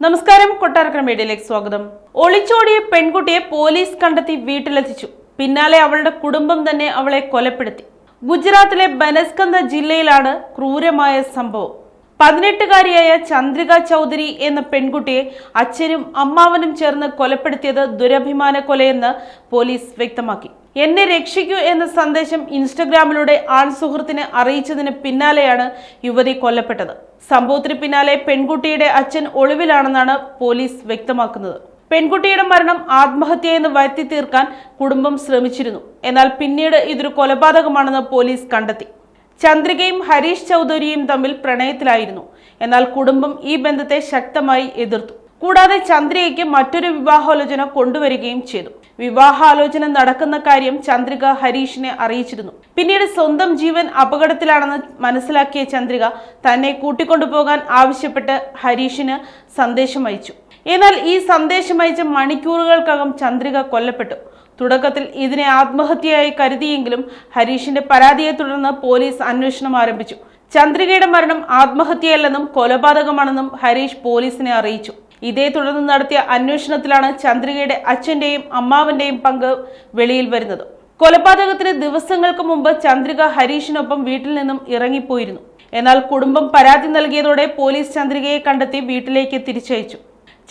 നമസ്കാരം, കൊട്ടാരക്കര മീഡിയയിലേക്ക് സ്വാഗതം. ഒളിച്ചോടിയ പെൺകുട്ടിയെ പോലീസ് കണ്ടെത്തി വീട്ടിലെത്തിച്ചു. പിന്നാലെ അവളുടെ കുടുംബം തന്നെ അവളെ കൊലപ്പെടുത്തി. ഗുജറാത്തിലെ ബനസ്കന്ത ജില്ലയിലാണ് ക്രൂരമായ സംഭവം. 18-കാരിയായ ചന്ദ്രിക ചൗധരി എന്ന പെൺകുട്ടിയെ അച്ഛനും അമ്മാവനും ചേർന്ന് കൊലപ്പെടുത്തിയത് ദുരഭിമാന കൊലയെന്ന് പോലീസ് വ്യക്തമാക്കി. എന്നെ രക്ഷിക്കൂ എന്ന സന്ദേശം ഇൻസ്റ്റഗ്രാമിലൂടെ ആൺസുഹൃത്തിനെ അറിയിച്ചതിന് പിന്നാലെയാണ് യുവതി കൊല്ലപ്പെട്ടത്. സംഭവത്തിന് പിന്നാലെ പെൺകുട്ടിയുടെ അച്ഛൻ ഒളിവിലാണെന്നാണ് പോലീസ് വ്യക്തമാക്കുന്നത്. പെൺകുട്ടിയുടെ മരണം ആത്മഹത്യയെന്ന് വരുത്തി തീർക്കാൻ കുടുംബം ശ്രമിച്ചിരുന്നു. എന്നാൽ പിന്നീട് ഇതൊരു കൊലപാതകമാണെന്ന് പോലീസ് കണ്ടെത്തി. ചന്ദ്രികയും ഹരീഷ് ചൗധരിയും തമ്മിൽ പ്രണയത്തിലായിരുന്നു. എന്നാൽ കുടുംബം ഈ ബന്ധത്തെ ശക്തമായി എതിർത്തു. കൂടാതെ ചന്ദ്രികയ്ക്ക് മറ്റൊരു വിവാഹാലോചന കൊണ്ടുവരികയും ചെയ്തു. വിവാഹാലോചന നടക്കുന്ന കാര്യം ചന്ദ്രിക ഹരീഷിനെ അറിയിച്ചിരുന്നു. പിന്നീട് സ്വന്തം ജീവൻ അപകടത്തിലാണെന്ന് മനസ്സിലാക്കിയ ചന്ദ്രിക തന്നെ കൂട്ടിക്കൊണ്ടുപോകാൻ ആവശ്യപ്പെട്ട് ഹരീഷിന് സന്ദേശം അയച്ചു. എന്നാൽ ഈ സന്ദേശം അയച്ച മണിക്കൂറുകൾക്കകം ചന്ദ്രിക കൊല്ലപ്പെട്ടു. തുടക്കത്തിൽ ഇതിനെ ആത്മഹത്യയായി കരുതിയെങ്കിലും ഹരീഷിന്റെ പരാതിയെ തുടർന്ന് പോലീസ് അന്വേഷണം ആരംഭിച്ചു. ചന്ദ്രികയുടെ മരണം ആത്മഹത്യയല്ലെന്നും കൊലപാതകമാണെന്നും ഹരീഷ് പോലീസിനെ അറിയിച്ചു. ഇതേ തുടർന്ന് നടത്തിയ അന്വേഷണത്തിലാണ് ചന്ദ്രികയുടെ അച്ഛന്റെയും അമ്മാവന്റെയും പങ്ക് വെളിയിൽ വരുന്നത്. കൊലപാതകത്തിന് ദിവസങ്ങൾക്ക് മുമ്പ് ചന്ദ്രിക ഹരീഷിനൊപ്പം വീട്ടിൽ നിന്നും ഇറങ്ങിപ്പോയിരുന്നു. എന്നാൽ കുടുംബം പരാതി നൽകിയതോടെ പോലീസ് ചന്ദ്രികയെ കണ്ടെത്തി വീട്ടിലേക്ക് തിരിച്ചയച്ചു.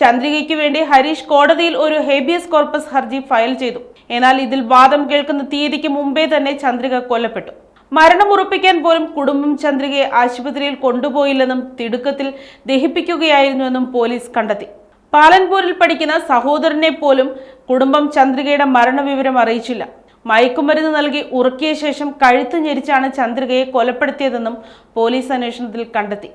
ചന്ദ്രികയ്ക്ക് വേണ്ടി ഹരീഷ് കോടതിയിൽ ഒരു ഹേബിയസ് കോർപ്പസ് ഹർജി ഫയൽ ചെയ്തു. എന്നാൽ ഇതിൽ വാദം കേൾക്കുന്ന തീയതിക്ക് മുമ്പേ തന്നെ ചന്ദ്രിക കൊല്ലപ്പെട്ടു. മരണം ഉറപ്പിക്കാൻ പോലും കുടുംബം ചന്ദ്രികയെ ആശുപത്രിയിൽ കൊണ്ടുപോയില്ലെന്നും തിടുക്കത്തിൽ ദഹിപ്പിക്കുകയായിരുന്നുവെന്നും പോലീസ് കണ്ടെത്തി. പാലൻപൂരിൽ പഠിക്കുന്ന സഹോദരനെ പോലും കുടുംബം ചന്ദ്രികയുടെ മരണവിവരം അറിയിച്ചില്ല. മയക്കുമരുന്ന് നൽകി ഉറക്കിയ ശേഷം കഴുത്ത് ഞെരിച്ചാണ് ചന്ദ്രികയെ കൊലപ്പെടുത്തിയതെന്നും പോലീസ് അന്വേഷണത്തിൽ കണ്ടെത്തി.